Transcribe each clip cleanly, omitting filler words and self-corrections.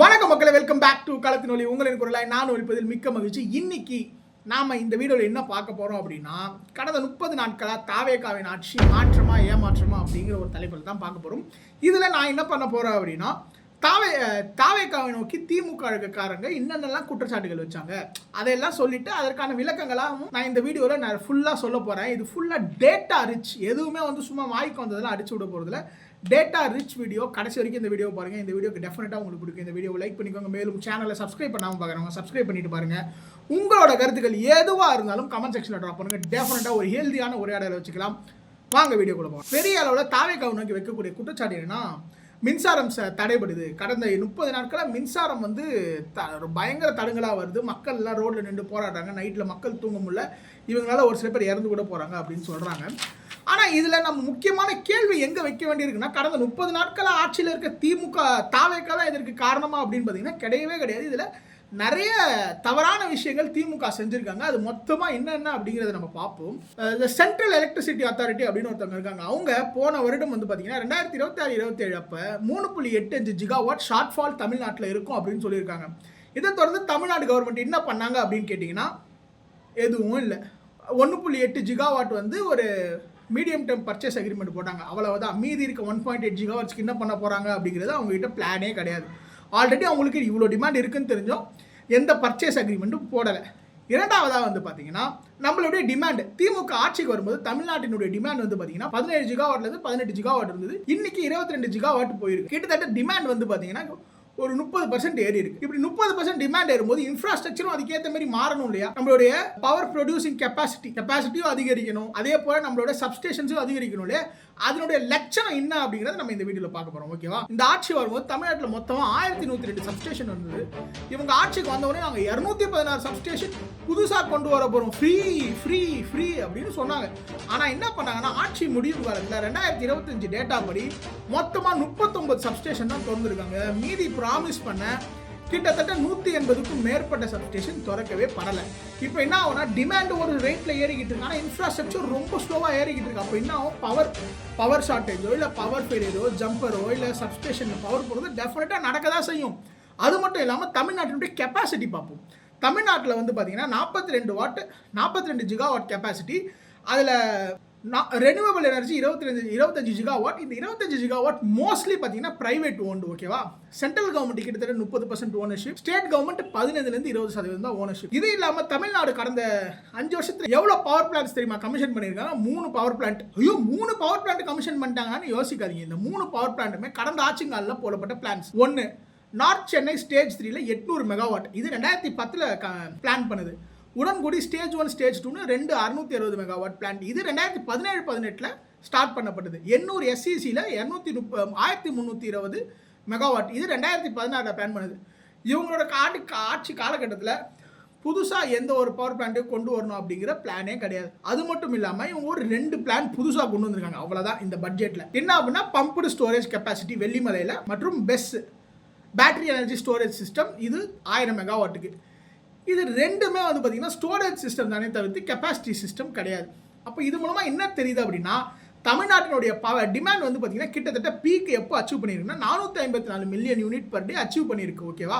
வணக்கம் மக்களை, welcome back to களத்தின் ஒலி. உங்களின் குரலாய் நான் ஒலிப்பதில் மிக்க மகிழ்ச்சி. இன்னைக்கு நாம இந்த வீடியோவில் என்ன பார்க்க போறோம் அப்படின்னா, கடந்த 30 நாட்களா தாவேகாவின் ஆட்சி மாற்றமா ஏமாற்றமா அப்படிங்கிற ஒரு தலைப்பில் தான் பார்க்க போறோம். இதுல நான் என்ன பண்ண போறேன் அப்படின்னா, தாவேகாவை நோக்கி திமுக கழகக்காரங்க என்னென்னலாம் குற்றச்சாட்டுகள் வச்சாங்க அதையெல்லாம் சொல்லிட்டு அதற்கான விளக்கங்களாகவும் நான் இந்த வீடியோவில் நான் ஃபுல்லாக சொல்ல போகிறேன். இது ஃபுல்லாக டேட்டா ரிச், எதுவுமே சும்மா வாய்க்கு வந்ததெல்லாம் அடிச்சு விட போகிறதுல டேட்டா ரிச் வீடியோ. கடைசி வரைக்கும் இந்த வீடியோ பாருங்கள். இந்த வீடியோக்கு டெஃபினட்டாக உங்களுக்கு பிடிக்கும். இந்த வீடியோவை லைக் பண்ணிக்கோங்க. மேலும் சேனலை சப்ஸ்கிரைப் பண்ணாமல் பார்க்குறவங்க சப்ஸ்கிரைப் பண்ணிட்டு பாருங்கள். உங்களோட கருத்துக்கள் எதுவாக இருந்தாலும் கமெண்ட் செக்ஷனில் ட்ராப் பண்ணுங்கள். டெஃபினட்டாக ஒரு ஹெல்தியான உரையாடலை வச்சுக்கலாம். வாங்க வீடியோக்குள்ள போகலாம். பெரிய அளவில் தாவேகாவை நோக்கி வைக்கக்கூடிய குற்றச்சாட்டு என்னன்னா, மின்சாரம் தடைபடுது. கடந்த 30 நாட்களாக மின்சாரம் பயங்கர தடுங்களாக வருது. மக்கள் எல்லாம் ரோட்ல நின்று போராடுறாங்க. நைட்டில் மக்கள் தூங்க முடியல. இவங்களால ஒரு சில பேர் இறந்து கூட போகிறாங்க அப்படின்னு சொல்கிறாங்க. ஆனால் இதில் நம்ம முக்கியமான கேள்வி எங்கே வைக்க வேண்டியிருக்குன்னா, கடந்த 30 நாட்களாக ஆட்சியில் இருக்க திமுக தாவேகா தான் இதற்கு காரணமா அப்படின்னு பார்த்தீங்கன்னா கிடையவே கிடையாது. இதில் நிறைய தவறான விஷயங்கள் திமுக செஞ்சுருக்காங்க. அது மொத்தமாக என்னென்ன அப்படிங்கிறத நம்ம பார்ப்போம். இந்த சென்ட்ரல் எலக்ட்ரிசிட்டி அத்தாரிட்டி அப்படின்னு ஒருத்தவங்க இருக்காங்க. அவங்க போன வருடம் பார்த்தீங்கன்னா 2026-27 அப்போ 3.85 ஜிகாவாட் ஷார்ட் ஃபால் தமிழ்நாட்டில் இருக்கும் அப்படின்னு சொல்லியிருக்காங்க. இதை தொடர்ந்து தமிழ்நாடு கவர்மெண்ட் என்ன பண்ணாங்க அப்படின்னு கேட்டிங்கன்னா, எதுவும் இல்லை. 1.8 ஜிகாவாட் ஒரு மீடியம் டேர்ம் பர்ச்சேஸ் அக்ரிமெண்ட் போட்டாங்க. அவ்வளவுதான். மீதி இருக்க 1.8 ஜிகாவாட்ஸ்க்கு என்ன பண்ண போகிறாங்க அப்படிங்கிறது அவங்ககிட்ட பிளானே கிடையாது. ஆல்ரெடி அவங்களுக்கு இவ்வளோ டிமாண்ட் இருக்குன்னு தெரிஞ்சோம் எந்த பர்ச்சேஸ் அக்ரிமெண்ட்டும் போடலை. இரண்டாவதாக பார்த்தீங்கன்னா, நம்மளுடைய டிமாண்ட் திமுக ஆட்சிக்கு வரும்போது தமிழ்நாட்டினுடைய டிமாண்ட் பார்த்தீங்கன்னா 17 ஜிகாவாட்லேருந்து 18 ஜிகாவாட் இருந்தது. இன்னைக்கு 22 ஜிகாவாட் போயிருக்கு. கிட்டத்தட்ட டிமாண்ட் பார்த்தீங்கன்னா ஒரு 30% ஏறி இருக்கு. இப்படி 30% டிமாண்ட் ஏறும்போது இன்ஃப்ராஸ்ட்ரக்சரும் அதுக்கேற்ற மாதிரி மாறணும் இல்லையா? நம்மளுடைய பவர் ப்ரொடியூசிங் கெப்பாசிட்டியும் அதிகரிக்கணும். அதே போல நம்மளோட சப்ஸ்டேஷன்ஸும் அதிகரிக்கணும் இல்லையா? அதனுடைய லட்சணம் என்ன அப்படிங்கறத நம்ம இந்த வீடியோல பார்க்க போறோம். ஓகேவா? இந்த ஆட்சி வரும்போது தமிழ்நாட்டில் மொத்தமா 1102 சப்ஸ்டேஷன் வந்தது. இவங்க ஆட்சிக்கு வந்த உடனே நாங்க 216 சப்ஸ்டேஷன் புதுசா கொண்டு வர போறோம், ஃப்ரீ அப்படின்னு சொன்னாங்க. ஆனா என்ன பண்ணாங்கன்னா, ஆட்சி முடிவு காலத்துல 2025 டேட்டா படி மொத்தமா 39 சப்ஸ்டேஷன் தான் திறந்துருக்காங்க. மீதி ப்ராமிஸ் பண்ண கிட்டத்தட்ட 180க்கும் மேற்பட்ட சப்ஸ்டேஷன் திறக்கவே படலை. இப்போ என்ன ஆகும்னா, டிமாண்ட் ஒரு ரேட்ல ஏறிக்கிட்டு இருக்கு, ஆனால் இன்ஃப்ராஸ்ட்ரக்சர் ரொம்ப ஸ்லோவாக ஏறிக்கிட்டு இருக்கு. அப்போ என்ன ஆகும், பவர் ஷார்ட்டேஜோ இல்லை பவர் ஃபெயிலியரோ ஜம்பரோ இல்லை சப்ஸ்டேஷனில் பவர் போகிறது டெஃபினட்டாக நடக்க தான் செய்யும். அது மட்டும் இல்லாமல் தமிழ்நாட்டினுடைய கெப்பாசிட்டி பார்ப்போம். தமிழ்நாட்டில் பார்த்தீங்கன்னா 42 ஜிகாவாட் கெப்பாசிட்டி. அதில் ரெனியூவபிள் எனர்ஜி 25 ஜிகாவாட். இந்த 25 ஜிகாவாட் மோஸ்ட்லி பார்த்தீங்கன்னா பிரைவேட் ஓன்டு. ஓகேவா? சென்ட்ரல் கவர்மெண்ட் கிட்டத்தட்ட 30% ஓனர்ஷிப், ஸ்டேட் கவர்மெண்ட் 15-20% தான் ஓனர்ஷிப். இது இல்லாமல் தமிழ்நாடு கடந்த 5 வருஷத்துல எவ்வளவு பவர் பிளான்ஸ் தெரியுமா கமிஷன் பண்ணியிருக்காங்க? 3 power plant. 3 power plant commission பண்ணிட்டாங்கன்னு யோசிக்காதீங்க. இந்த 3 பவர் பிளான்ட்டுமே கடந்த ஆட்சிங்காலில் போடப்பட்ட பிளான்ஸ். ஒன்று நார்த் சென்னை ஸ்டேஜ் 3ல 800 மெகாவாட். இது 2010 பிளான் பண்ணுது. உடன்குடி ஸ்டேஜ் 1 ஸ்டேஜ் 2னு 660 மெகாவாட் பிளான்ட். இது 2017-18 ஸ்டார்ட் பண்ணப்பட்டது. 800 எஸ்சிசியில் 1320 மெகாவாட். இது 2016 பிளான் பண்ணுது. இவங்களோட ஆட்சி காலகட்டத்தில் புதுசாக எந்த ஒரு பவர் பிளான்ட்டு கொண்டு வரணும் அப்படிங்கிற பிளானே கிடையாது. அது மட்டும் இல்லாமல் இவங்க ஒரு 2 பிளான் புதுசாக கொண்டு வந்திருக்காங்க. அவ்வளோதான் இந்த பட்ஜெட்டில். என்ன அப்படின்னா, பம்புடு ஸ்டோரேஜ் கெப்பாசிட்டி வெள்ளிமலையில் மற்றும் பெஸ் பேட்டரி எனர்ஜி ஸ்டோரேஜ் சிஸ்டம். இது 1000 மெகாவாட்டுக்கு. இது ரெண்டுமே பார்த்தீங்கன்னா ஸ்டோரேஜ் சிஸ்டம் தானே தவிர்த்து கெப்பாசிட்டி சிஸ்டம் கிடையாது. அப்போ இது மூலமாக என்ன தெரியுது அப்படின்னா, தமிழ்நாட்டினுடைய பவர் டிமாண்ட் பார்த்தீங்கன்னா கிட்டத்தட்ட பீக் எப்போ அச்சீவ் பண்ணியிருக்குன்னா 454 million unit per day achieve பண்ணியிருக்கு. ஓகேவா?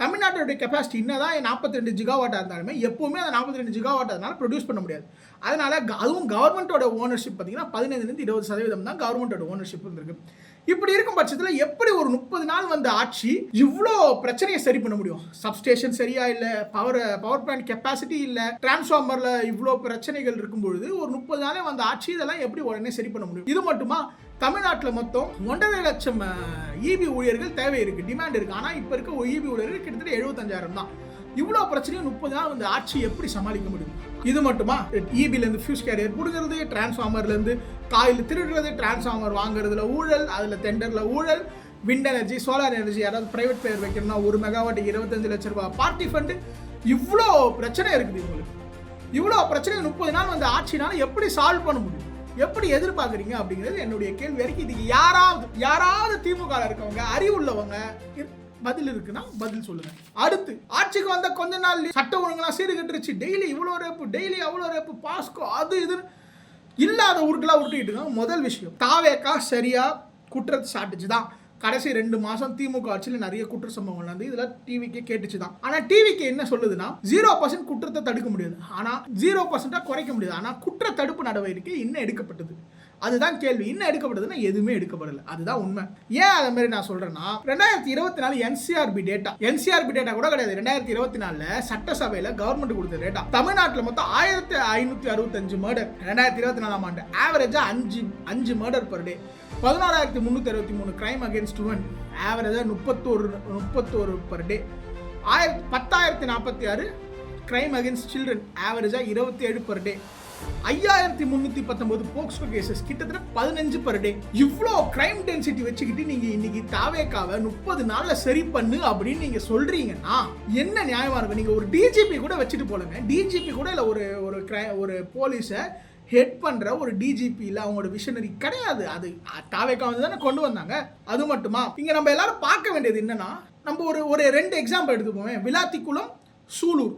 தமிழ்நாட்டுடைய கெப்பாசிட்டி என்னதான் 42 ஜிகாவாட்டாக இருந்தாலுமே எப்போவுமே அந்த 42 ஜிகாவாட் அதனால் ப்ரொடியூஸ் பண்ண முடியாது. அதனால் அதுவும் கவர்மெண்ட்டோட ஓனர்ஷிப் பார்த்தீங்கன்னா 15-20% தான் கவர்மெண்ட்டோட ஓனர்ஷிப் இருந்திருக்கு. இப்படி இருக்கும் பட்சத்தில் எப்படி ஒரு 30 நாள் ஆட்சி இவ்வளோ பிரச்சனையை சரி பண்ண முடியும்? சப்ஸ்டேஷன் சரியா இல்லை, பவர் பிளான்ட் கெப்பாசிட்டி இல்லை, டிரான்ஸ்ஃபார்மரில் இவ்வளோ பிரச்சனைகள் இருக்கும் பொழுது ஒரு 30 நாளே ஆட்சி இதெல்லாம் எப்படி உடனே சரி பண்ண முடியும்? இது மட்டுமா, தமிழ்நாட்டில் மொத்தம் 1.5 லட்சம் இபி ஊழியர்கள் தேவை இருக்கு, டிமாண்ட் இருக்கு. ஆனால் இப்போ இருக்க இபி ஊழியர்கள் கிட்டத்தட்ட 75,000 தான். இவ்வளோ பிரச்சனையும் 30 நாள் ஆட்சி எப்படி சமாளிக்க முடியும்? இது மட்டுமா, இபிலேருந்து ஃபியூஸ் கேரியர் கொடுக்கறது, டிரான்ஸ்ஃபார்மர்லேருந்து காயில் திருடுறது, டிரான்ஸ்ஃபார்மர் வாங்குறதுல ஊழல், அதில் டெண்டரில் ஊழல், விண்ட் எனர்ஜி, சோலார் எனர்ஜி யாராவது பிரைவேட் பிளேயர் வைக்கணும்னா 1 மெகாவாட்டுக்கு 25 லட்சம் ரூபாய் பார்ட்டி ஃபண்டு. இவ்வளோ பிரச்சனை இருக்குது உங்களுக்கு. இவ்வளோ பிரச்சனை 30 நாள் ஆட்சினால எப்படி சால்வ் பண்ண முடியும்? எப்படி எதிர்பார்க்குறீங்க அப்படிங்கிறது என்னுடைய கேள்வி வரைக்கும். இதுக்கு யாராவது திமுக இருக்கவங்க, அறிவுள்ளவங்க பதில் இருக்குன்னா பதில் சொல்லுங்க. அடுத்து, ஆட்சிக்கு வந்த கொஞ்ச நாள் சட்ட ஒழுங்கெல்லாம் சீர்கட்டுருச்சு. டெய்லி இவ்வளோ ரேப்பு, டெய்லி அவ்வளோ ரேப்பு, பாஸ்கோ அது இது இல்லாத உருட்டுலாம் உருட்டிட்டு இருக்காங்க. முதல் விஷயம், தாவேகா சரியா குற்றத்தை சாட்டுச்சு தான். கடைசி 2 மாசம் திமுக ஆட்சியில் நிறைய குற்ற சம்பவங்கள் வந்து இதுல டிவிக்கே கேட்டுச்சு தான். ஆனா டிவிக்கு என்ன சொல்லுதுன்னா 0% குற்றத்தை தடுக்க முடியாது, ஆனா 0% குறைக்க முடியாது. ஆனா குற்ற தடுப்பு நடவடிக்கை இன்னும் எடுக்கப்பட்டது. அதுதான் கேள்வி. இன்னும் எடுக்கப்பட்டதுன்னா எதுவுமே எடுக்கப்படல. அதுதான் உண்மை. ஏன் அதை மாதிரி நான் சொல்றேன்னா 2024 என்சிஆர்பி டேட்டா கூட கிடையாது. 2024 சட்டசபையில கவர்மெண்ட் கொடுத்த டேட்டா. தமிழ்நாட்டில் மொத்தம் 1565 மர்டர் 2024 ஆண்டு. ஆவரேஜா 5 murder per day. 11363 crime against woman, ஆவரேஜா 31 per day. 10,046 crime against children, ஆவரேஜா 27 பர் டே. 5319 போக்சோ கேசஸ், கிட்டத்தட்ட 15 பர் டே. இவ்வளோ கிரைம் டென்சிட்டி வச்சுக்கிட்டு நீங்க இன்னைக்கு தாவேக்காவை 30 நாள்ல சரி பண்ணு அப்படின்னு நீங்க சொல்றீங்கன்னா என்ன நியாயமா இருக்கும்? நீங்க ஒரு டிஜிபி கூட வச்சுட்டு போலங்க. டிஜிபி கூட இல்ல, ஒரு போலீஸை ஹெட் பண்ற ஒரு டிஜிபி இல்ல, அவங்களோட விஷனரி கிடையாது. அது தாவேக்கா வந்து தானே கொண்டு வந்தாங்க. அது மட்டுமா, இங்க நம்ம எல்லாரும் பார்க்க வேண்டியது என்னன்னா, நம்ம ஒரு 2 எக்ஸாம்பிள் எடுத்துப்போமே. விளாத்திக்குளம், சூலூர்.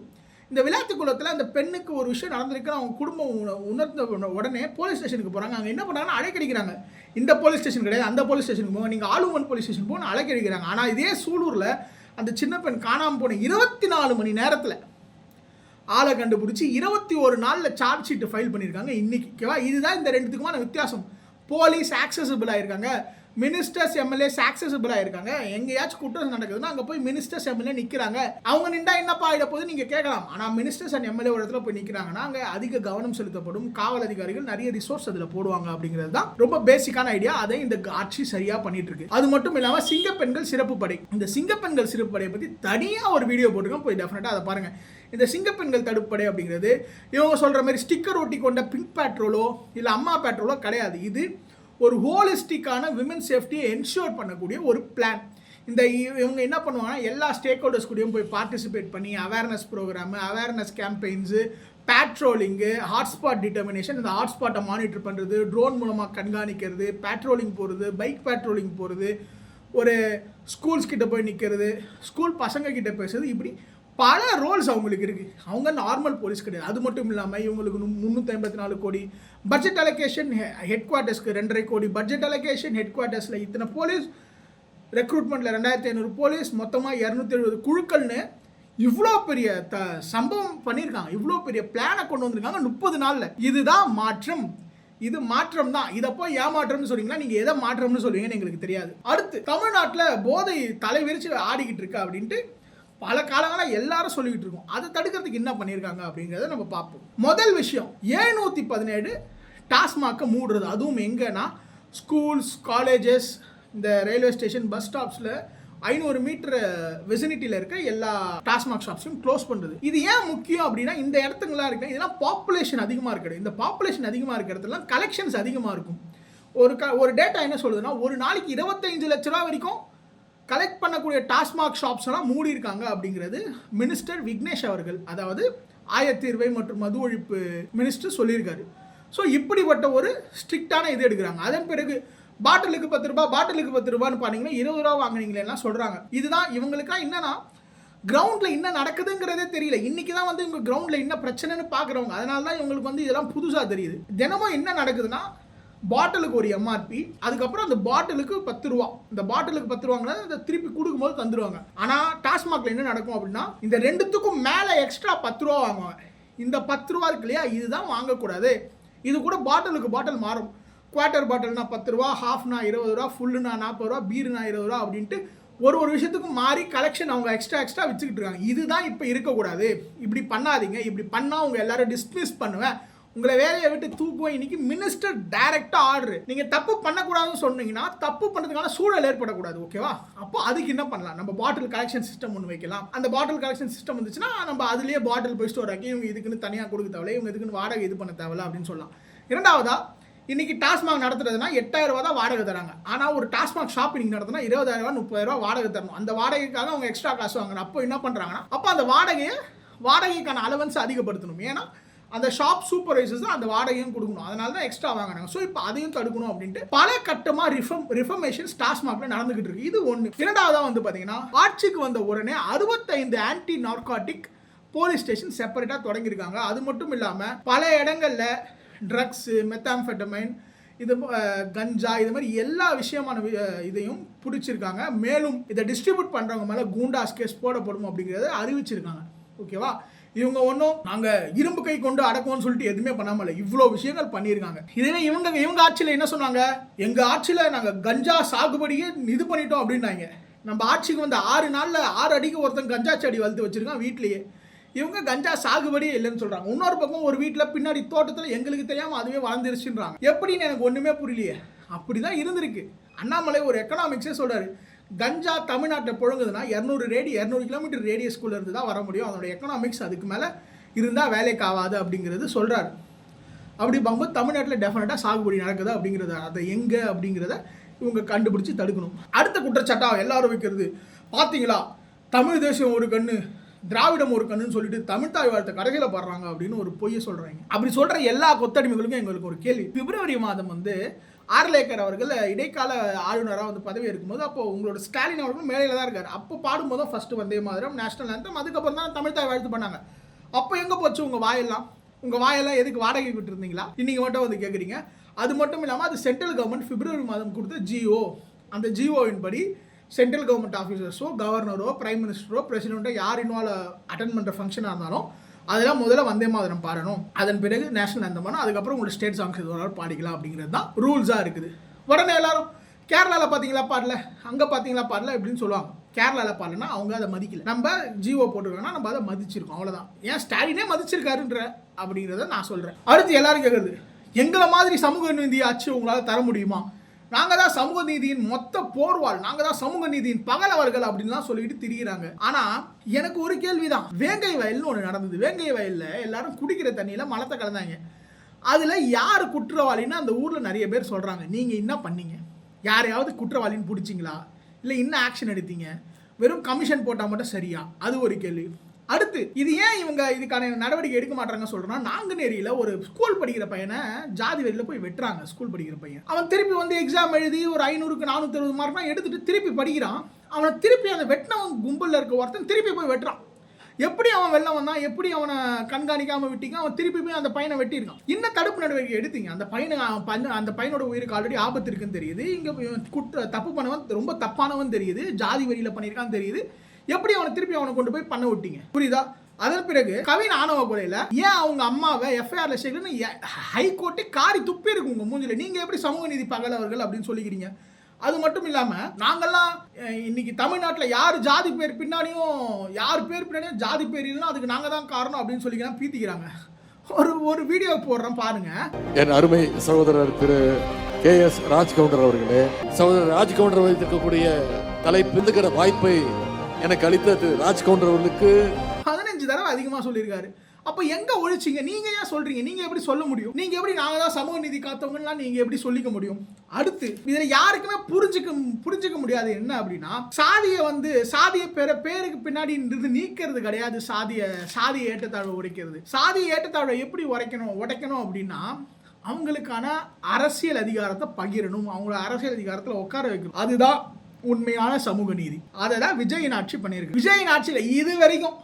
இந்த விளாத்திக்குளத்தில் அந்த பெண்ணுக்கு ஒரு விஷயம் நடந்திருக்கு, அவங்க குடும்பம் உணர்ந்த உடனே போலீஸ் ஸ்டேஷனுக்கு போகிறாங்க. அங்கே என்ன பண்ணுறாங்கன்னா அழைக்கடிக்கிறாங்க. இந்த போலீஸ் ஸ்டேஷன் கிடையாது, அந்த போலீஸ் ஸ்டேஷனுக்கு போங்க, நீங்கள் ஆளுமன் போலீஸ் ஸ்டேஷன் போகணும் அழைக்கடிக்கிறாங்க. ஆனால் இதே சூலூரில் அந்த சின்ன பெண் காணாமல் போன 24 மணி நேரத்தில் ஆளை கண்டுபிடிச்சி 21 நாளில் சார்ஜ் ஷீட்டு ஃபைல் பண்ணியிருக்காங்க இன்னைக்கு. ஓகேவா? இதுதான் இந்த ரெண்டுத்துக்குமான வித்தியாசம். போலீஸ் ஆக்சசிபிள் ஆயிருக்காங்க, மினிஸ்டர்ஸ் எம்எல்ஏஸ் ஆக்சசிபிள் ஆயிருக்காங்க. எங்கேயாச்சும் குற்றம் நடக்குதுன்னா அங்கே போய் மினிஸ்டர்ஸ் எம்எல்ஏ நிற்கிறாங்க. அவங்க நின்றா என்னப்பா ஆகிட போது நீங்கள் கேட்கலாம். ஆனால் மினிஸ்டர்ஸ் அண்ட் எம்எல்ஏ ஒரு இடத்துல போய் நிற்கிறாங்கன்னா அங்கே அதிக கவனம் செலுத்தப்படும். காவல் அதிகாரிகள் நிறைய ரிசோர்ஸ் அதில் போடுவாங்க. அப்படிங்கிறது தான் ரொம்ப பேசிக்கான ஐடியா. அதை இந்த ஆட்சி சரியாக பண்ணிட்டு இருக்கு. அது மட்டும் இல்லாமல் சிங்கப்பெண்கள் சிறப்பு படை, இந்த சிங்கப்பெண்கள் சிறப்பு படையை பற்றி தனியாக ஒரு வீடியோ போட்டுருக்கோம், போய் டெஃபினட்டாக அதை பாருங்க. இந்த சிங்கப்பெண்கள் தடுப்படை அப்படிங்கிறது இவங்க சொல்ற மாதிரி ஸ்டிக்கர் ஒட்டி கொண்ட பிங்க் பேட்ரோலோ இல்லை அம்மா பேட்ரோலோ கிடையாது. இது ஒரு ஹோலிஸ்டிக்கான விமன் சேஃப்டியை என்ஷூர் பண்ணக்கூடிய ஒரு பிளான். இவங்க என்ன பண்ணுவாங்கன்னா எல்லா ஸ்டேக் ஹோல்டர்ஸ் கூடயும் போய் பார்ட்டிசிபேட் பண்ணி awareness programme, awareness campaigns, patrolling, hotspot determination, இந்த ஹாட்ஸ்பாட்டை மானிட்டர் பண்ணுறது, ட்ரோன் மூலமாக கண்காணிக்கிறது, பேட்ரோலிங் போகிறது, பைக் பேட்ரோலிங் போகிறது, ஒரு ஸ்கூல்ஸ் கிட்ட போய் நிற்கிறது, ஸ்கூல் பசங்க கிட்ட பேசுறது, இப்படி பல ரோல்ஸ் அவங்களுக்கு இருக்குது. அவங்க நார்மல் போலீஸ் கிடையாது. அது மட்டும் இல்லாமல் இவங்களுக்கு 354 கோடி பட்ஜெட் அலோகேஷன், ஹெட் குவார்ட்டர்ஸ்க்கு 2.5 கோடி பட்ஜெட் அலோகேஷன், ஹெட் குவார்ட்டர்ஸில் இத்தனை போலீஸ், ரெக்ரூட்மெண்ட்டில் 2500 போலீஸ், மொத்தமாக 270 குழுக்கள்னு இவ்வளோ பெரிய சம்பவம் பண்ணியிருக்காங்க. இவ்வளோ பெரிய பிளானை கொண்டு வந்திருக்காங்க 30 நாளில். இதுதான் மாற்றம். இது மாற்றம் தான். இதை போய் ஏமாற்றம்னு சொல்றீங்கன்னா நீங்க எதை மாற்றம்னு சொல்லுவீங்கன்னு எங்களுக்கு தெரியாது. அடுத்து, தமிழ்நாட்டில் போதை தலைவிரிச்சு ஆடிக்கிட்டு இருக்கு அப்படின்ட்டு பல காலங்களாக எல்லாரும் சொல்லிக்கிட்டு இருக்கோம். அதை தடுக்கிறதுக்கு என்ன பண்ணியிருக்காங்க அப்படிங்கிறத நம்ம பார்ப்போம். முதல் விஷயம், 717 டாஸ்மாகை மூடுறது. அதுவும் எங்கன்னா ஸ்கூல்ஸ், காலேஜஸ், இந்த ரயில்வே ஸ்டேஷன், பஸ் ஸ்டாப்ஸில் 500 மீட்டர் வெசினிட்டியில் இருக்க எல்லா டாஸ்மாக் ஷாப்ஸையும் க்ளோஸ் பண்ணுறது. இது ஏன் முக்கியம் அப்படின்னா, இந்த இடத்துங்களாம் இருக்கு, இதெல்லாம் பாப்புலேஷன் அதிகமாக இருக்குது. இந்த பாப்புலேஷன் அதிகமாக இருக்கிற இடத்துலாம் கலெக்ஷன்ஸ் அதிகமாக இருக்கும். ஒரு டேட்டா என்ன சொல்லுதுன்னா, ஒரு நாளைக்கு 25 லட்ச ரூபா வரைக்கும் கலெக்ட் பண்ணக்கூடிய டாஸ்மாக் ஷாப்ஸ் எல்லாம் மூடி இருக்காங்க அப்படிங்கிறது மினிஸ்டர் விக்னேஷ் அவர்கள், அதாவது ஆயத்தீர்வை மற்றும் மது ஒழிப்பு மினிஸ்டர் சொல்லியிருக்காரு. ஸோ இப்படிப்பட்ட ஒரு ஸ்ட்ரிக்டான இது எடுக்கிறாங்க. அதன் பிறகு பாட்டிலுக்கு 10 ரூபாய், பாட்டிலுக்கு 10 ரூபான்னு பார்த்தீங்கன்னா 20 ரூபா வாங்கினீங்களேலாம் சொல்கிறாங்க. இதுதான் இவங்களுக்கா என்னன்னா கிரவுண்டில் என்ன நடக்குதுங்கிறதே தெரியல. இன்னைக்கு தான் வந்து இவங்க கிரவுண்டில் என்ன பிரச்சனைன்னு பார்க்குறவங்க. அதனால தான் இவங்களுக்கு வந்து இதெல்லாம் புதுசாக தெரியுது. தினமும் என்ன நடக்குதுன்னா, பாட்டிலுக்கு ஒரு எம்ஆர்பி, அதுக்கப்புறம் அந்த பாட்டிலுக்கு 10 ரூபா, இந்த பாட்டிலுக்கு 10 ரூபாங்கிறத அதை திருப்பி கொடுக்கும்போது தந்துடுவாங்க. ஆனால் டாஸ்மாக்ல என்ன நடக்கும் அப்படின்னா, இந்த ரெண்டுத்துக்கும் மேலே எக்ஸ்ட்ரா 10 ரூபா வாங்குவாங்க. இந்த 10 ரூபா இருக்கு இல்லையா, இதுதான் வாங்கக்கூடாது. இது கூட பாட்டிலுக்கு பாட்டில் மாறும். குவார்ட்டர் பாட்டில்னா 10 ரூபா, ஹாஃப்னா 20 ரூபா, ஃபுல்லுனா 40 ரூபா, பீருனா 20 ரூபா அப்படின்ட்டு ஒரு விஷயத்துக்கும் மாறி கலெக்ஷன் அவங்க எக்ஸ்ட்ரா வச்சுக்கிட்டு இருக்காங்க. இதுதான் இப்போ இருக்கக்கூடாது. இப்படி பண்ணாதீங்க. இப்படி பண்ணால் அவங்க எல்லாரும் டிஸ்மிஸ் பண்ணுவேன், உங்களை வேலையை விட்டு தூக்குவோம். இன்னைக்கு மினிஸ்டர் டைரக்டா ஆர்டர். நீங்க தப்பு பண்ணக்கூடாதுன்னு சொன்னீங்கன்னா தப்பு பண்ணுறதுக்கான சூழல் ஏற்படக்கூடாது. ஓகேவா? அப்போ அதுக்கு என்ன பண்ணலாம்? நம்ம பாட்டில் கலெக்ஷன் சிஸ்டம் ஒன்று வைக்கலாம். அந்த பாட்டில் கலெக்ஷன் சிஸ்டம் வந்துச்சுன்னா நம்ம அதுலேயே பாட்டில் போய் ஸ்டோர் ஆக்கி இவங்க இதுக்குன்னு தனியாக கொடுக்க தேவையில்லை, இவங்க இதுக்குன்னு வாடகை இது பண்ண தேவையில்ல அப்படின்னு சொல்லலாம். இரண்டாவதா, இன்னைக்கு டாஸ்மாக் நடத்துறதுனா 8000 ரூபா தான் வாடகை தராங்க. ஆனால் ஒரு டாஸ்மாக் ஷாப் இன்னைக்கு நடத்தினா 20000 ரூபா 30,000 ரூபா வாடகை தரணும். அந்த வாடகைக்காக அவங்க எக்ஸ்ட்ரா காசு வாங்கணும். அப்போ என்ன பண்ணுறாங்கன்னா, அப்போ அந்த வாடகைக்கான அலவன்ஸ் அதிகப்படுத்தணும். ஏன்னா அந்த ஷாப் சூப்பர்வைசர்ஸ் தான் அந்த வாடகையும் கொடுக்கணும். அதனால தான் எக்ஸ்ட்ரா வாங்கினாங்க. ஸோ இப்போ அதையும் தடுக்கணும் அப்படின்ட்டு பல கட்டமாக ரிஃபர்மேஷன்ஸ் டாஸ்மாக்ல நடந்துகிட்டு இருக்கு. இது ஒன்று. இரண்டாவதா வந்து பார்த்தீங்கன்னா, ஆட்சிக்கு வந்த உடனே 65 ஆன்டி நார்காட்டிக் போலீஸ் ஸ்டேஷன் செப்பரேட்டாக தொடங்கியிருக்காங்க. அது மட்டும் இல்லாமல் பல இடங்களில் ட்ரக்ஸு, மெத்தாம்ஃபெட்டமைன், இது கஞ்சா இது மாதிரி எல்லா விஷயமான இதையும் பிடிச்சிருக்காங்க. மேலும் இதை டிஸ்ட்ரிபியூட் பண்ணுறவங்க மேலே கூண்டாஸ் கேஸ் போடப்படும் அப்படிங்கிறத அறிவிச்சிருக்காங்க. ஓகேவா? இவங்க ஒன்றும் நாங்கள் இரும்பு கை கொண்டு அடக்குவோம்னு சொல்லிட்டு எதுவுமே பண்ணாமல் இவ்வளோ விஷயங்கள் பண்ணியிருக்காங்க. இதே இவங்க ஆட்சியில் என்ன சொன்னாங்க, எங்கள் ஆட்சியில் நாங்கள் கஞ்சா சாகுபடியே இது பண்ணிட்டோம் அப்படின்னாங்க. நம்ம ஆட்சிக்கு வந்து 6 நாளில் 6 அடிக்கு ஒருத்தன் கஞ்சா செடி வளர்த்து வச்சுருக்கான் வீட்லேயே. இவங்க கஞ்சா சாகுபடியே இல்லைன்னு சொல்கிறாங்க. இன்னொரு பக்கம் ஒரு வீட்டில் பின்னாடி தோட்டத்தில் எங்களுக்கு தெரியாமல் அதுவே வளர்ந்துருச்சுன்றாங்க. எப்படின்னு எனக்கு ஒன்றுமே புரியலையே. அப்படி தான் இருந்திருக்கு. அண்ணாமலை ஒரு எக்கனாமிக்ஸே சொல்கிறாரு, கஞ்சா தமிழ்நாட்டில் புழங்குதுன்னா 200 கிலோமீட்டர் ரேடியஸ்குள்ளே இருந்து தான் வர முடியும். அதோட எக்கனாமிக்ஸ் அதுக்கு மேலே இருந்தால் வேலைக்கு ஆகாது அப்படிங்கிறது சொல்கிறாரு. அப்படி பார்க்கும்போது தமிழ்நாட்டில் டெஃபினட்டாக சாகுபடி நடக்குது அப்படிங்கிறத, அதை எங்கே அப்படிங்கிறத இவங்க கண்டுபிடிச்சி தடுக்கணும். அடுத்த குற்றச்சாட்டாக எல்லாரும் வைக்கிறது, பார்த்தீங்களா தமிழ் தேசியம் ஒரு கண்ணு திராவிடம் ஒரு கண்ணுன்னு சொல்லிட்டு தமிழ் தாய் வாழ்த்தை கடைசியில் பாடுறாங்க அப்படின்னு ஒரு பொய்யை சொல்கிறாங்க. அப்படி சொல்கிற எல்லா கொத்தடிமைகளுக்கும் எங்களுக்கு ஒரு கேள்வி. பிப்ரவரி மாதம் வந்து ஆர்லேக்கர் அவர்கள் இடைக்கால ஆளுநராக வந்து பதவி இருக்கும்போது அப்போ உங்களோட ஸ்டாலின் அவர்கள் மேலையில் தான் இருக்கார். அப்போ பாடும்போதும் ஃபர்ஸ்ட் வந்தே மாதிரம் நேஷனல் ஆந்தம், அதுக்கப்புறம் தான் தமிழ் தாய் வாழ்த்து பண்ணாங்க. அப்போ எங்கே போச்சு உங்கள் வாயெல்லாம் எதுக்கு வாடகைக்கு விட்டுருந்தீங்களா? இன்றைக்கி மட்டும் வந்து கேட்குறீங்க. அது மட்டும் இல்லாமல் அது சென்ட்ரல் கவர்மெண்ட் பிப்ரவரி மாதம் கொடுத்த ஜிஓ. அந்த ஜிஓவின் படி சென்ட்ரல் கவர்மெண்ட் ஆஃபீஸர்ஸோ கவர்னரோ பிரைம் மினிஸ்டரோ பிரசிடென்ட்டோ யார் இன்வால்வ் அட்டென்ட் பண்ணுற ஃபங்க்ஷனாக இருந்தாலும் அதெல்லாம் முதல்ல வந்தே மாதிரம் பாடணும், அதன் பிறகு நேஷனல் ஆந்தம், அதுக்கப்புறம் உங்களோட ஸ்டேட் சாங்ஸ் எதுவாக பாடிக்கலாம் அப்படிங்கிறது தான் ரூல்ஸாக இருக்குது. உடனே எல்லாரும் கேரளாவில் பார்த்தீங்களா பாடல, அங்கே பார்த்தீங்களா பாடல இப்படின்னு சொல்லுவாங்க. கேரளாவில் பாடலன்னா அவங்க அதை மதிக்கல. நம்ம ஜிஓ போட்டுருக்கோம்னா நம்ம அதை மதிச்சிருக்கோம், அவ்வளோதான். ஏன் ஸ்டாலினே மதிச்சிருக்காருன்ற அப்படிங்கிறத நான் சொல்கிறேன். அடுத்து எல்லாரும் கேட்குறது, எங்களை மாதிரி சமூக நீதி ஆட்சி உங்களால் தர முடியுமா? நாங்கள் தான் சமூக நீதியின் மொத்த போர்வாள், நாங்கள் தான் சமூக நீதியின் பகலவர்கள் அப்படின்லாம் சொல்லிட்டு திரிகிறாங்க. ஆனால் எனக்கு ஒரு கேள்விதான். வேங்கை வயல்னு ஒன்று நடந்தது. வேங்கை வயலில் எல்லாரும் குடிக்கிற தண்ணியில் மலத்தை கலந்தாங்க. அதில் யார் குற்றவாளின்னு அந்த ஊரில் நிறைய பேர் சொல்கிறாங்க. நீங்கள் என்ன பண்ணீங்க? யாரையாவது குற்றவாளின்னு பிடிச்சிங்களா? இல்லை என்ன ஆக்ஷன் எடுத்தீங்க? வெறும் கமிஷன் போட்டால் மட்டும் சரியா? அது ஒரு கேள்வி. அடுத்து, இது ஏன் இவங்க இதுக்கான நடவடிக்கை எடுக்க மாட்டாங்க சொல்றேன்னா, நாங்குநேரியில் ஒரு ஸ்கூல் படிக்கிற பையனை ஜாதி வரியில் போய் வெட்டுறாங்க. ஸ்கூல் படிக்கிற பையன் அவன் திருப்பி வந்து எக்ஸாம் எழுதி ஒரு 500க்கு 460 மார்க்லாம் எடுத்துட்டு திருப்பி படிக்கிறான். அவனை திருப்பி அந்த வெட்டினவன் கும்பலில் இருக்க ஒருத்தன் திருப்பி போய் வெட்டுறான். எப்படி அவன் வெளில வந்தான், எப்படி அவனை கண்காணிக்காமல் விட்டீங்க, அவன் திருப்பி போய் அந்த பையனை வெட்டியிருக்கான். இன்னும் தடுப்பு நடவடிக்கை எடுத்தீங்க. அந்த பையனோட உயிருக்கு ஆல்ரெடி ஆபத்து இருக்குன்னு தெரியுது. இங்கே தப்பு பண்ணவன் ரொம்ப தப்பானவன் தெரியுது, ஜாதி வரியில் பண்ணியிருக்கான்னு தெரியுது. எப்படி அவனை திருப்பி அவனை கொண்டு போய் பண்ண விட்டீங்க? புரியுதா? அதன் பிறகு கவின் ஆணவ கொலையில் ஏன் அவங்க அம்மாவை எஃப்ஐஆர்ல சேர்க்கணும்னு ஹைகோர்ட்டே காரி துப்பி இருக்கு உங்க மூஞ்சில. நீங்க எப்படி சமூக நீதி பகலவர்கள் அப்படின்னு சொல்லிக்கிறீங்க? அது மட்டும் இல்லாம நாங்கெல்லாம் இன்னைக்கு தமிழ்நாட்டில் யார் ஜாதி பேர் பின்னாடியும் ஜாதி பேர் இல்லைன்னா அதுக்கு நாங்க தான் காரணம் அப்படின்னு சொல்லிக்கலாம் பீத்திக்கிறாங்க. ஒரு வீடியோ போடுறோம் பாருங்க. என் அருமை சகோதரர் திரு KS ராஜ்கவுண்டர் அவர்களே, சகோதரர் ராஜ்கவுண்டர் வைத்திருக்கக்கூடிய தலைப்பிந்துக்கிற வாய்ப்பை எனக்கு அளித்த திரு ராஜ்கவுண்டர் அவர்களுக்கு 15 தடவை அதிகமாக சொல்லியிருக்காரு. அப்போ எங்க ஒழிச்சிங்க? நீங்க ஏன் சொல்றீங்க? நீங்க எப்படி சொல்ல முடியும்? நீங்க எப்படி நாங்க தான் சமூக நீதி காத்தவங்கலாம் நீங்க எப்படி சொல்லிக்க முடியும்? அடுத்து, இதுல யாருக்குமே புரிஞ்சுக்க முடியாது என்ன அப்படின்னா, சாதிய பேருக்கு பின்னாடி இருந்து நீக்கிறது கிடையாது. சாதிய ஏற்றத்தாழ்வை உடைக்கிறது. சாதிய ஏற்றத்தாழ்வை எப்படி உடைக்கணும் அப்படின்னா, அவங்களுக்கான அரசியல் அதிகாரத்தை பகிரணும், அவங்கள அரசியல் அதிகாரத்தில் உட்கார வைக்கணும். அதுதான் உண்மையான சமூக நீதி. அதை தான் விஜயின் ஆட்சி பண்ணியிருக்கு. விஜயின் ஆட்சியில் இது வரைக்கும்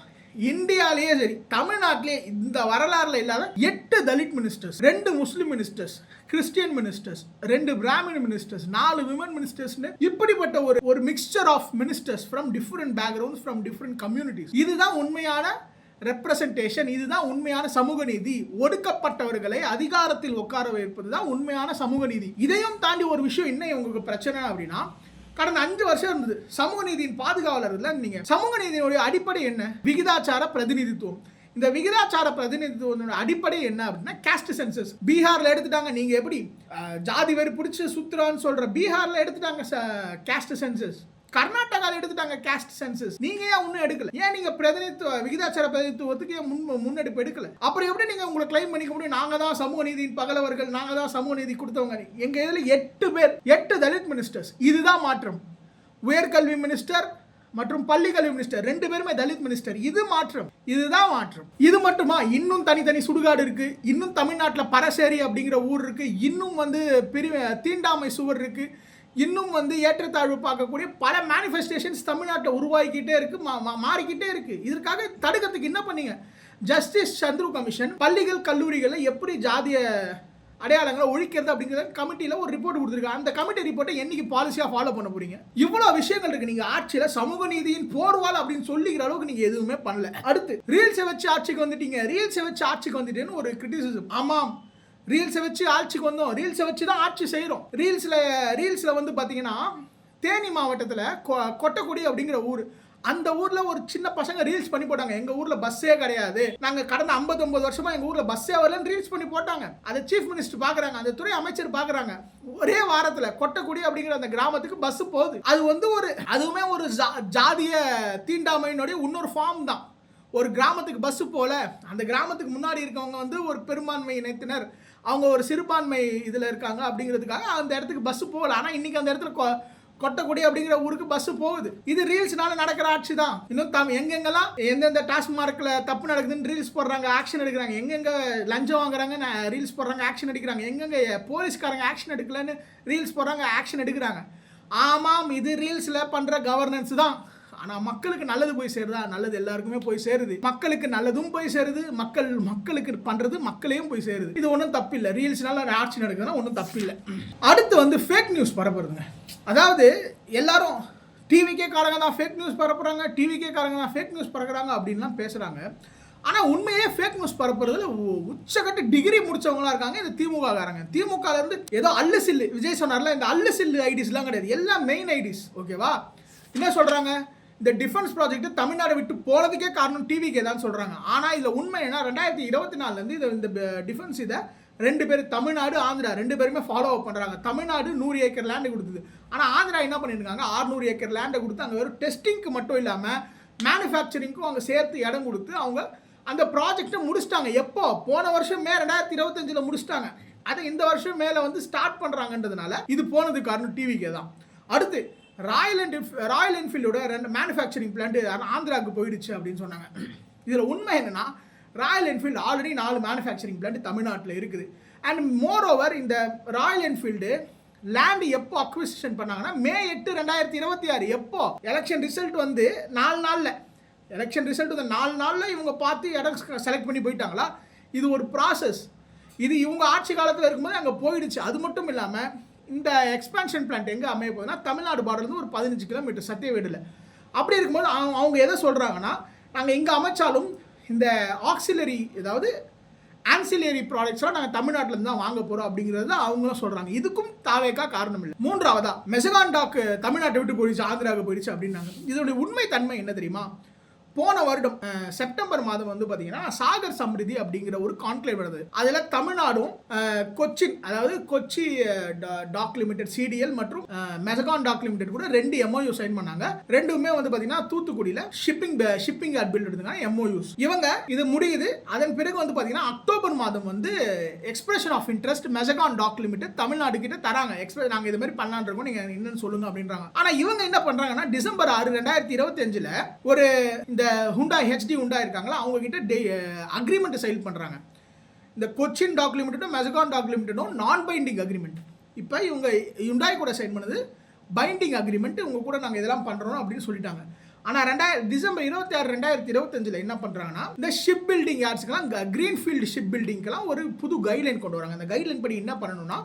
இந்தியாலேயே சரி தமிழ்நாட்டிலே இந்த வரலாறுல இல்லாத 8 Dalit ministers, 2 Muslim ministers, Christian ministers, 2 Brahmin ministers, 4 women மினிஸ்டர்ஸ்னு இப்படிப்பட்ட ஒரு mixture of ministers from different backgrounds, from different communities. இதுதான் உண்மையான ரெப்ரசன்டேஷன், இதுதான் உண்மையான சமூக நீதி. ஒடுக்கப்பட்டவர்களை அதிகாரத்தில் உட்கார வைப்பது தான் உண்மையான சமூக நீதி. இதையும் தாண்டி ஒரு விஷயம் என்ன உங்களுக்கு பிரச்சனை அப்படின்னா, கடந்த 5 வருஷம் இருந்தது சமூக நீதியின் பாதுகாவலர்கள். நீங்க சமூக நீதியினுடைய அடிப்படை என்ன? விகிதாச்சார பிரதிநிதித்துவம். இந்த விகிதாச்சார பிரதிநிதித்துவ அடிப்படை என்ன அப்படின்னா காஸ்ட் சென்சஸ். பீகார்ல எடுத்துட்டாங்க. நீங்க எப்படி ஜாதி வரி பிடிச்சி சுத்துறான்னு சொல்ற பீகார்ல எடுத்துட்டாங்க காஸ்ட் சென்சஸ். கர்நாடகாவில் எடுத்துட்டாங்க காஸ்ட் சென்சஸ். நீங்க ஏன் ஒன்னும் எடுக்கல? ஏன் நீங்க விகிதாச்சார பிரதிநிதித்துவத்துக்கு முன்னெடுப்பு எடுக்கல? அப்புறம் எப்படி நீங்க உங்களை கிளைம் பண்ணிக்க முடியும்? நாங்க தான் சமூக நீதியின் பகலவர்கள், நாங்க தான் சமூக நீதி கொடுத்தவங்க. எங்க இதுல 8 தலித் மினிஸ்டர்ஸ். இதுதான் மாற்றம். உயர்கல்வி மினிஸ்டர் மற்றும் பள்ளிக்கல்வி மினிஸ்டர் 2 பேருமே தலித் மினிஸ்டர். இது மாற்றம். இதுதான் மாற்றம். இது மட்டுமா? இன்னும் தனித்தனி சுடுகாடு இருக்கு. இன்னும் தமிழ்நாட்டில் பரசேரி அப்படிங்கிற ஊர் இருக்கு. இன்னும் தீண்டாமை சுவர் இருக்கு. இன்னும் ஏற்றத்தாழ்வு பார்க்கக்கூடிய பல மேனிஃபெஸ்டேஷன்ஸ் தமிழ்நாட்டில் உருவாகிக்கிட்டே இருக்கு, மாறிக்கிட்டே இருக்கு. இதற்காக தடுக்கிறதுக்கு என்ன பண்ணீங்க? ஜஸ்டிஸ் சந்துரு கமிஷன் பள்ளிகள் கல்லூரிகளில் எப்படி ஜாதிய அடையாளங்களை ஒழிக்கிறது அப்படிங்கிற கமிட்டியில் ஒரு ரிப்போர்ட் கொடுத்துருக்காங்க. அந்த கமிட்டி ரிப்போர்ட்டை என்னைக்கு பாலிசியாக ஃபாலோ பண்ண போறீங்க? இவ்வளோ விஷயங்கள் இருக்கு. நீங்கள் ஆட்சியில் சமூக நீதியின் போர்வால் அப்படின்னு சொல்லிக்கிற அளவுக்கு நீங்கள் எதுவுமே பண்ணல. அடுத்து ரீல்ஸை வச்சு ஆட்சிக்கு வந்துட்டீங்க, ரீல்ஸை வச்சு ஆட்சிக்கு வந்துட்டேன்னு ஒரு கிரிட்டிசிசம். ஆமாம், ரீல்ஸை வச்சு ஆட்சிக்கு வந்தோம், ரீல்ஸை வச்சு தான் ஆட்சி செய்கிறோம். ரீல்ஸில் வந்து பார்த்தீங்கன்னா தேனி மாவட்டத்தில் கொட்டக்குடி அப்படிங்கிற ஊர், அந்த ஊர்ல ஒரு சின்ன பசங்க ரீல்ஸ் பண்ணி போட்டாங்க. எங்க ஊர்ல பஸ்ஸே கிடையாது, நாங்க கடந்த 59 வருஷமா எங்க ஊர்ல பஸ்ஸே வரலன்னு ரீல்ஸ் பண்ணி போட்டாங்க. அதை சீஃப் மினிஸ்டர் பாக்குறாங்க, அந்த துறை அமைச்சர் பாக்குறாங்க. ஒரே வாரத்துல கொட்டக்குடி அப்படிங்கிற அந்த கிராமத்துக்கு பஸ் போகுது. அது வந்து அதுவுமே ஒரு ஜாதிய தீண்டாமையினுடைய இன்னொரு ஃபார்ம் தான். ஒரு கிராமத்துக்கு பஸ் போல, அந்த கிராமத்துக்கு முன்னாடி இருக்கவங்க வந்து ஒரு பெரும்பான்மை இனத்தினர், அவங்க ஒரு சிறுபான்மை இதுல இருக்காங்க அப்படிங்கிறதுக்காக அந்த இடத்துக்கு பஸ் போகல. ஆனா இன்னைக்கு அந்த இடத்துல கொட்டக்குடி அப்படிங்கிற ஊருக்கு பஸ் போகுது. இது ரீல்ஸ்னால நடக்கிற ஆட்சி தான். இன்னும் எங்கெங்கெல்லாம் எந்தெந்த டாஸ்மார்க்ல தப்பு நடக்குதுன்னு ரீல்ஸ் போடுறாங்க, ஆக்ஷன் எடுக்கிறாங்க, எங்கெங்க லஞ்சம் வாங்குறாங்க ரீல்ஸ் போடுறாங்க, ஆக்ஷன் எடுக்கிறாங்க, எங்கெங்க போலீஸ்காரங்க ஆக்ஷன் எடுக்கலன்னு ரீல்ஸ் போடுறாங்க, ஆக்ஷன் எடுக்கிறாங்க. ஆமாம், இது ரீல்ஸ்ல பண்ற கவர்னன்ஸ் தான். ஆனா மக்களுக்கு நல்லது போய் சேருதா? நல்லது எல்லாருக்குமே போய் சேருது. மக்களுக்கு நல்லதும் போய் சேருது, மக்களுக்கு பண்றது மக்களையும் போய் சேருது. இது ஒன்றும் தப்பு இல்லை. ரீல்ஸ்னால ஆட்சி நடக்குதுன்னா ஒன்றும் தப்பு இல்லை. அடுத்து வந்து ஃபேக் நியூஸ் பரப்புறதுங்க. அதாவது எல்லாரும் டிவிகே காரங்க தான் ஃபேக் நியூஸ் பரப்புறாங்க, டிவிகே காரங்க தான் ஃபேக் நியூஸ் பரப்புறாங்க அப்படின்லாம் பேசுறாங்க. ஆனால் உண்மையே ஃபேக் நியூஸ் பரப்புறதுல உச்சக்கட்ட டிகிரி முடிச்சவங்களா இருக்காங்க இந்த திமுக காரங்க. திமுக இருந்து ஏதோ அல்லு சில்லு விஜய் சொன்னார்ல, இந்த அல்லு சில்லு ஐடிஸ்லாம் கிடையாது, எல்லாம் மெயின் ஐடிஸ். ஓகேவா? என்ன சொல்றாங்க? இந்த டிஃபென்ஸ் ப்ராஜெக்ட் தமிழ்நாடு விட்டு போனதுக்கே காரணம் டிவிக்கே தான் சொல்றாங்க. ஆனால் இதில் உண்மை என்ன, 2024 இந்த டிஃபென்ஸ் இதை 2 பேர் தமிழ்நாடு ஆந்திரா 2 பேருமே ஃபாலோ அப் பண்ணுறாங்க. தமிழ்நாடு 100 ஏக்கர் லேண்டு கொடுத்தது. ஆனால் ஆந்திரா என்ன பண்ணியிருக்காங்க, 600 ஏக்கர் லேண்டை கொடுத்து அங்கே வெறும் டெஸ்டிங்க்கு மட்டும் இல்லாமல் மேனுஃபேக்சரிங்க்கும் அவங்க சேர்த்து இடம் கொடுத்து அவங்க அந்த ப்ராஜெக்டை முடிச்சிட்டாங்க. எப்போ? போன வருஷம் 2025 முடிச்சிட்டாங்க. அதை இந்த வருஷம் மேலே வந்து ஸ்டார்ட் பண்ணுறாங்கன்றதுனால இது போனது காரணம் டிவிக்கே தான். அடுத்து ராயல் என்ஃபீல்டோட 2 மேனுஃபேக்சரிங் பிளான்ட் ஆந்திராவுக்கு போயிடுச்சு அப்படின்னு சொன்னாங்க. இதில் உண்மை என்னன்னா, Royal Enfield already 4 manufacturing plant தமிழ்நாட்டில் இருக்குது. அண்ட் மோர் ஓவர் இந்த ராயல் என்ஃபீல்டு லேண்ட் எப்போ அக்விசிஷன் பண்ணாங்கன்னா May 8, 2026. எப்போ? எலெக்ஷன் ரிசல்ட் வந்து 4 நாளில், எலெக்ஷன் ரிசல்ட் வந்து 4 நாளில் இவங்க பார்த்து இடம் செலக்ட் பண்ணி போயிட்டாங்களா? இது ஒரு ப்ராசஸ். இது இவங்க ஆட்சி காலத்தில் இருக்கும்போது அங்கே போயிடுச்சு. அது மட்டும் இல்லாமல் இந்த எக்ஸ்பான்ஷன் பிளான்ட் எங்கே அமைய போகுதுன்னா தமிழ்நாடு பார்டர்லேருந்து ஒரு 15 கிலோமீட்டர் சத்தியவேடில். அப்படி இருக்கும்போது அவங்க எதை சொல்கிறாங்கன்னா, நாங்கள் இங்கே அமைச்சாலும் இந்த ஆக்சிலரி, அதாவது ஆன்சிலரி ப்ராடக்ட்ஸ்லாம் நாங்கள் தமிழ்நாட்டிலேருந்து தான் வாங்க போகிறோம் அப்படிங்கிறது அவங்களும் சொல்கிறாங்க. இதுக்கும் தாவேக்கா காரணம் இல்லை. மூன்றாவதா மெசகான் டாக் தமிழ்நாட்டை விட்டு போயிடுச்சு, ஆந்திராவுக்கு போயிடுச்சு அப்படின்னாங்க. இதோடைய உண்மை தன்மை என்ன தெரியுமா? போன வருடம் செப்டம்பர் மாதம் வந்து பார்த்தீங்கன்னா சாகர் சம்ரிதி அப்படிங்கிற ஒரு கான்க்ளேவ் வருது. அதில் தமிழ்நாடும் கொச்சின், அதாவது கொச்சி டாக் லிமிடெட் சிடிஎல் மற்றும் மெசகான் டாக் லிமிடெட் கூட 2 MOU சைன் பண்ணாங்க. ரெண்டுமே வந்து பார்த்தீங்கன்னா தூத்துக்குடியில் ஷிப்பிங் யார்ட் பில்ட் எடுத்துக்காங்க MOUs. இவங்க இது முடியுது. அதன் பிறகு வந்து பார்த்தீங்கன்னா அக்டோபர் மாதம் வந்து expression of interest Mazagon dock limited Tamil Nadu கிட்ட தராங்க. நாங்கள் இது மாதிரி பண்ணலான் இருக்கோம், நீங்கள் என்னன்னு சொல்லுங்க அப்படின்றாங்க. ஆனால் இவங்க என்ன பண்ணுறாங்கன்னா டிசம்பர் 6, 2025 ஒரு ஹுண்டாய் ஹெச்டி ஹுண்டாய் இருக்காங்களா, அவங்க கிட்ட அக்ரிமெண்ட் சைன் பண்றாங்க. இந்த கொச்சின் டாக் லிமிடெடும் மெசகான் டாக் லிமிடெடும் நான் பைண்டிங் அக்ரிமெண்ட். இப்போ இவங்க ஹுண்டாய் கூட சைன் பண்ணது பைண்டிங் அக்ரிமெண்ட், இவங்க கூட நாங்கள் இதெல்லாம் பண்றோம் அப்படின்னு சொல்லிட்டாங்க. ஆனால் டிசம்பர் 26, 2025 என்ன பண்றாங்கன்னா, இந்த ஷிப் பில்டிங் யார்ட்ஸ்க்கெல்லாம் கிரீன்ஃபீல்டு ஷிப் பில்டிங்க்கெல்லாம் ஒரு புது கைட்லைன் கொண்டு வராங்க. அந்த கைட்லைன் படி என்ன பண்ணணும்னா,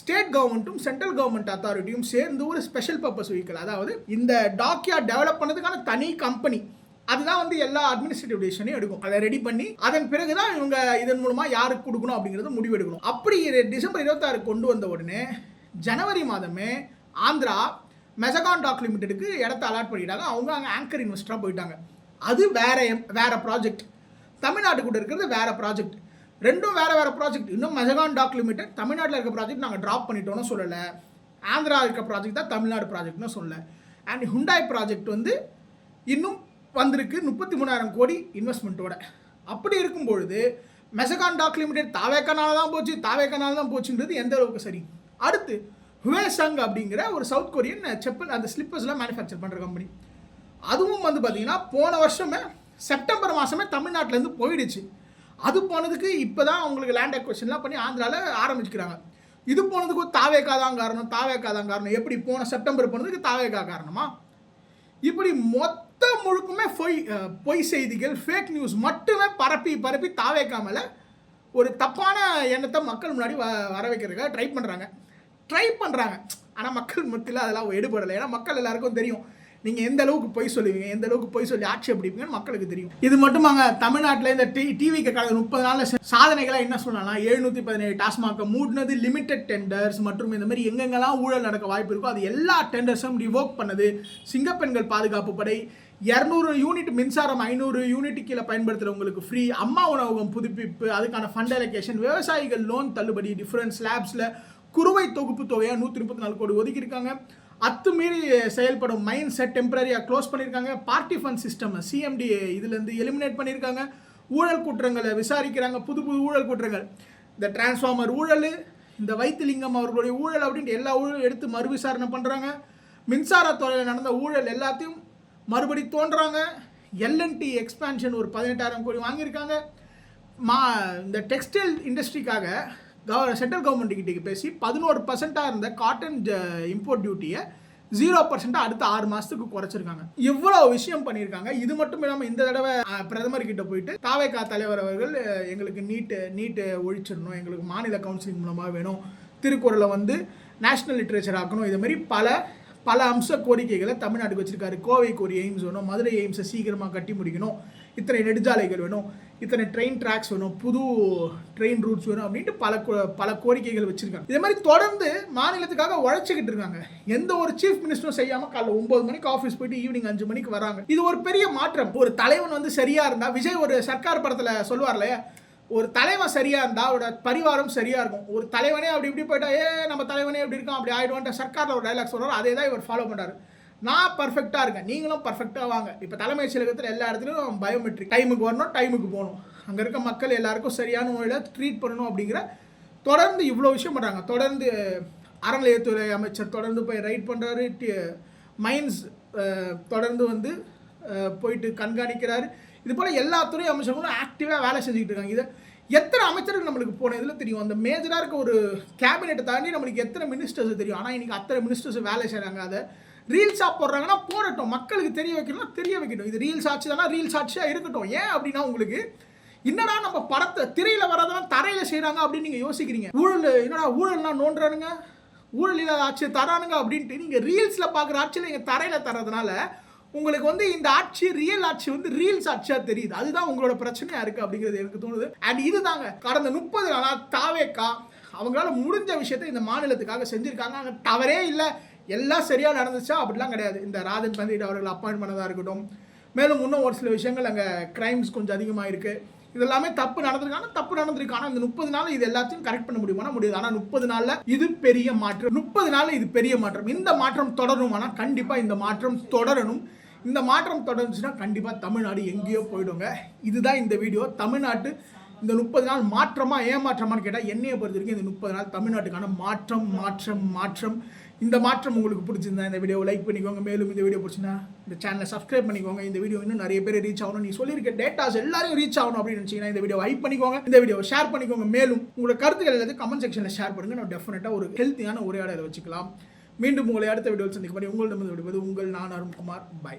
ஸ்டேட் கவர்மெண்ட்டும் சென்ட்ரல் கவர்மெண்ட் அத்தாரிட்டியும் சேர்ந்து ஒரு ஸ்பெஷல் பர்பஸ் வெஹிக்கிள், அதாவது இந்த டாக்யார்ட் டெவலப் பண்ணதுக்கான தனி கம்பெனி, அதுதான் வந்து எல்லா அட்மினிஸ்ட்ரேட்டிவ் டிசிஷனையும் எடுக்கும். அதை ரெடி பண்ணி அதன் பிறகுதான் இவங்க இதன் மூலமா யாருக்கு கொடுக்கணும் அப்படிங்கிறது முடிவு எடுக்கணும். அப்படி டிசம்பர் 26 கொண்டு வந்த உடனே ஜனவரி மாதமே ஆந்திரா மெசகான் டாக் லிமிடெடுக்கு இடத்த அலாட் பண்ணிட்டாங்க. அவங்க அங்கே ஆங்கர் இன்வெஸ்டராக போயிட்டாங்க. அது வேற ப்ராஜெக்ட். தமிழ்நாடு கூட இருக்கிறது வேற ப்ராஜெக்ட். ரெண்டும் வேற ப்ராஜெக்ட். இன்னும் மெசகான் டாக் லிமிடெட் தமிழ்நாட்டில் இருக்க ப்ராஜெக்ட் நாங்கள் ட்ராப் பண்ணிட்டோம்னு சொல்லலை. ஆந்திரா இருக்க ப்ராஜெக்ட் தான் தமிழ்நாடு ப்ராஜெக்ட்னு சொல்லலை. அண்ட் ஹுண்டாய் ப்ராஜெக்ட் வந்து இன்னும் வந்திருக்கு 33,000 கோடி இன்வெஸ்ட்மெண்ட்டோட. அப்படி இருக்கும்பொழுது மெசகான் டாக் லிமிடெட் தாவேக்கனால தான் போச்சுன்றது எந்த அளவுக்கு சரி? அடுத்து ஹுவேசங் அப்படிங்கிற ஒரு சவுத் கொரியன் செப்பல் அந்த ஸ்லிப்பர்ஸ்லாம் மேனுஃபேக்சர் பண்ணுற கம்பெனி, அதுவும் வந்து பார்த்தீங்கன்னா போன வருஷமே செப்டம்பர் மாதமே தமிழ்நாட்டிலேருந்து போயிடுச்சு. அது போனதுக்கு இப்போ தான் அவங்களுக்கு லேண்ட் அக்விசிஷன்லாம் பண்ணி ஆந்திராவில் ஆரம்பிச்சுக்கிறாங்க. இது போனதுக்கு தாவேக்கா தான் காரணம். எப்படி போன செப்டம்பர் போனதுக்கு தாவேக்கா காரணமா? இப்படி மொத்த முழுக்குமே பொய் செய்திகள், ஃபேக் நியூஸ் மட்டுமே பரப்பி தாவேக்கா மேலே ஒரு தப்பான எண்ணத்தை மக்கள் முன்னாடி வர வைக்கிறதுக்காக ட்ரை பண்ணுறாங்க. ஆனால் மக்கள் மத்தியில் அதெல்லாம் எடுபடலை. ஏன்னா மக்கள் எல்லாருக்கும் தெரியும் நீங்கள் எந்த அளவுக்கு பொய் சொல்லுவீங்க, எந்த அளவுக்கு பொய் சொல்லி ஆட்சி பிடிப்பீங்கன்னு மக்களுக்கு தெரியும். இது மட்டுமாங்க, தமிழ்நாட்டில் இந்த டிவிக்கு கடந்த 30 நாளில் சாதனைகளாக என்ன சொல்லலாம், 717 டாஸ்மாக மூடினது, லிமிடெட் டெண்டர்ஸ் மற்றும் இந்த மாதிரி எங்கெங்கெல்லாம் ஊழல் நடக்க வாய்ப்பு இருக்கோ அது எல்லா டெண்டர்ஸும் ரிவோக் பண்ணது. சிங்கப்பெண்கள் பாதுகாப்பு படை, 200 யூனிட் மின்சாரம் 500 யூனிட் கீழே பயன்படுத்துகிறவங்களுக்கு ஃப்ரீ, அம்மா உணவகம் புதுப்பிப்பு, அதுக்கான ஃபண்ட் அலோகேஷன், விவசாயிகள் லோன் தள்ளுபடி, டிஃபரன்ஸ் ஸ்லாப்ஸில் குறுவை தொகுப்பு தொகையாக 134 கோடி ஒதுக்கியிருக்காங்க. அத்துமீறி செயல்படும் மைண்ட் செட் டெம்பரரியாக க்ளோஸ் பண்ணியிருக்காங்க. பார்ட்டி ஃபண்ட் சிஸ்டம் சிஎம்டி இதுலேருந்து எலிமினேட் பண்ணியிருக்காங்க. ஊழல் குற்றங்களை விசாரிக்கிறாங்க, புது ஊழல் குற்றங்கள், இந்த டிரான்ஸ்ஃபார்மர் ஊழல், இந்த வைத்திலிங்கம் அவர்களுடைய ஊழல் அப்படின்ட்டு எல்லா ஊழலும் எடுத்து மறு விசாரணை பண்ணுறாங்க. மின்சாரத்துறையில் நடந்த ஊழல் எல்லாத்தையும் மறுபடி தோன்றாங்க. எல்என்டி எக்ஸ்பான்ஷன் ஒரு 18,000 கோடி வாங்கியிருக்காங்க. இந்த டெக்ஸ்டைல் இண்டஸ்ட்ரிக்காக சென்ட்ரல் கவர்மெண்ட் கிட்டே பேசி 11% இருந்த காட்டன் இம்போர்ட் டியூட்டியை 0% அடுத்த 6 மாதத்துக்கு குறைச்சிருக்காங்க. இவ்வளோ விஷயம் பண்ணியிருக்காங்க. இது மட்டும் இல்லாமல் இந்த தடவை பிரதமர் கிட்ட போயிட்டு தாவேகா தலைவர் அவர்கள் எங்களுக்கு நீட்டு ஒழிச்சிடணும், எங்களுக்கு மாநில கவுன்சிலிங் மூலமாக வேணும், திருக்குறளை வந்து நேஷனல் லிட்ரேச்சர் ஆக்கணும், இது மாதிரி பல அம்ச கோரிக்கைகளை தமிழ்நாட்டுக்கு வச்சிருக்காரு. கோவைக்கு ஒரு எய்ம்ஸ் வேணும், மதுரை எய்ம்ஸை சீக்கிரமாக கட்டி முடிக்கணும், இத்தனை நெடுஞ்சாலைகள் வேணும், இத்தனை ட்ரெயின் ட்ராக்ஸ் வேணும், புது ட்ரெயின் ரூட்ஸ் வேணும் அப்படின்ட்டு பல கோரிக்கைகள் வச்சிருக்காங்க. இதே மாதிரி தொடர்ந்து மாநிலத்துக்காக உழைச்சிக்கிட்டு இருக்காங்க. எந்த ஒரு சீஃப் மினிஸ்டரும் செய்யாமல் காலைல 9 மணிக்கு ஆஃபீஸ் போயிட்டு ஈவினிங் 5 மணிக்கு வராங்க. இது ஒரு பெரிய மாற்றம். ஒரு தலைவன் வந்து சரியா இருந்தா, விஜய் ஒரு சர்க்கார் படத்தில் சொல்லுவார்ல, ஒரு தலைவன் சரியா இருந்தா அவரோட பரிவாரம் சரியா இருக்கும். ஒரு தலைவனே அப்படி இப்படி போயிட்டா நம்ம தலைவனே எப்படி இருக்கும் அப்படி ஆயிடுவான் சர்க்காரில் ஒரு டைலாக் சொல்றாரு. அதே தான் இவர் ஃபாலோ பண்றாரு. நான் பர்ஃபெக்டாக இருக்கேன், நீங்களும் பர்ஃபெக்டாக வாங்க. இப்போ தலைமைச் செயலகத்தில் எல்லா இடத்துலையும் பயோமெட்ரிக், டைமுக்கு வரணும், டைமுக்கு போகணும், அங்கே இருக்க மக்கள் எல்லாருக்கும் சரியான முறையில் ட்ரீட் பண்ணணும் அப்படிங்கிற தொடர்ந்து இவ்வளோ விஷயம் பண்ணுறாங்க. தொடர்ந்து அறநிலையத்துறை அமைச்சர் தொடர்ந்து போய் ரைட் பண்ணுறாரு. மைன்ஸ் தொடர்ந்து வந்து போயிட்டு கண்காணிக்கிறாரு. இது போல் எல்லா துறை அமைச்சர்களும் ஆக்டிவாக வேலை செஞ்சுக்கிட்டு இருக்காங்க. இதை எத்தனை அமைச்சர்கள் நம்மளுக்கு போன இதில் தெரியும். அந்த மேஜராக இருக்க ஒரு கேபினெட்டை தாண்டி நம்மளுக்கு எத்தனை மினிஸ்டர்ஸ் தெரியும். ஆனால் இன்றைக்கி அத்தனை மினிஸ்டர்ஸ் வேலை செய்கிறாங்க. அதை ரீல்ஸாக போடுறாங்கன்னா போடட்டும், மக்களுக்கு தெரிய வைக்கணும். இது ரீல்ஸ் ஆட்சி தானே, ரீல்ஸ் ஆட்சியாக இருக்கட்டும். ஏன் அப்படின்னா உங்களுக்கு என்னடா நம்ம படத்தை திரையில் வராதெல்லாம் தரையில் செய்கிறாங்க அப்படின்னு நீங்கள் யோசிக்கிறீங்க. ஊழல்னா நோண்டுறானுங்க, ஊழல் இல்லாத ஆட்சியை தரானுங்க அப்படின்ட்டு நீங்கள் ரீல்ஸில் பார்க்குற ஆட்சியில் நீங்கள் தரையில் தரதுனால உங்களுக்கு வந்து இந்த ஆட்சி ரியல் ஆட்சி வந்து ரீல்ஸ் ஆட்சியாக தெரியுது. அதுதான் உங்களோட பிரச்சனையாக இருக்குது அப்படிங்கிறது எனக்கு தோணுது. அண்ட் இதுதாங்க கடந்த 30 நாளாக தாவேகா அவங்களால முடிஞ்ச விஷயத்தை இந்த மாநிலத்துக்காக செஞ்சுருக்காங்க. அங்கே தவறே இல்லை, எல்லாம் சரியாக நடந்துச்சா அப்படிலாம் கிடையாது. இந்த ராஜன் பண்டிட் அவர்கள் அப்பாயின்ட் பண்ணதாக இருக்கட்டும், மேலும் இன்னும் ஒரு சில விஷயங்கள் அங்கே கிரைம்ஸ் கொஞ்சம் அதிகமாக இருக்குது. இதெல்லாமே தப்பு நடந்திருக்கு. ஆனால் இந்த 30 நாள் இது எல்லாத்தையும் கரெக்ட் பண்ண முடியாது. ஆனால் 30 நாளில் இது பெரிய மாற்றம். 30 நாளில் இது பெரிய மாற்றம். இந்த மாற்றம் தொடரணுமானா கண்டிப்பாக இந்த மாற்றம் தொடரணும். இந்த மாற்றம் தொடர்ந்துச்சுன்னா கண்டிப்பாக தமிழ்நாடு எங்கேயோ போயிடுங்க. இதுதான் இந்த வீடியோ. தமிழ்நாட்டு இந்த 30 நாள் மாற்றமா ஏமாற்றமானு கேட்டால் என்னையை பொறுத்த வரைக்கும் இந்த 30 நாள் தமிழ்நாட்டுக்கான மாற்றம். இந்த மாற்றம் உங்களுக்கு பிடிச்சிருந்தா இந்த வீடியோவை லைக் பண்ணிக்கோங்க. மேலும் இந்த வீடியோ பிடிச்சினா இந்த சேனலை சப்ஸ்கிரைப் பண்ணிக்கோங்க. இந்த வீடியோ இன்னும் நிறைய பேர் ரீச் ஆகணும், நீ சொல்லியிருக்க டேட்டாஸ் எல்லாரையும் ரீச் ஆகணும் அப்படின்னு நினச்சிங்கன்னா இந்த வீடியோ ஹைப் பண்ணிக்கோங்க, இந்த வீடியோ ஷேர் பண்ணிக்கோங்க. மேலும் உங்களோட கருத்துக்கள் எல்லாத்தையும் கமெண்ட் செக்ஷனில் ஷேர் பண்ணுங்கள். நான் டெஃபினட்டாக ஒரு ஹெல்த்தியான உரையாடலை வச்சுக்கலாம். மீண்டும் உங்களை அடுத்த வீடியோவில் சந்திக்கும் உங்களிடம் விடுவது உங்கள் நான் அருண்குமார். பை.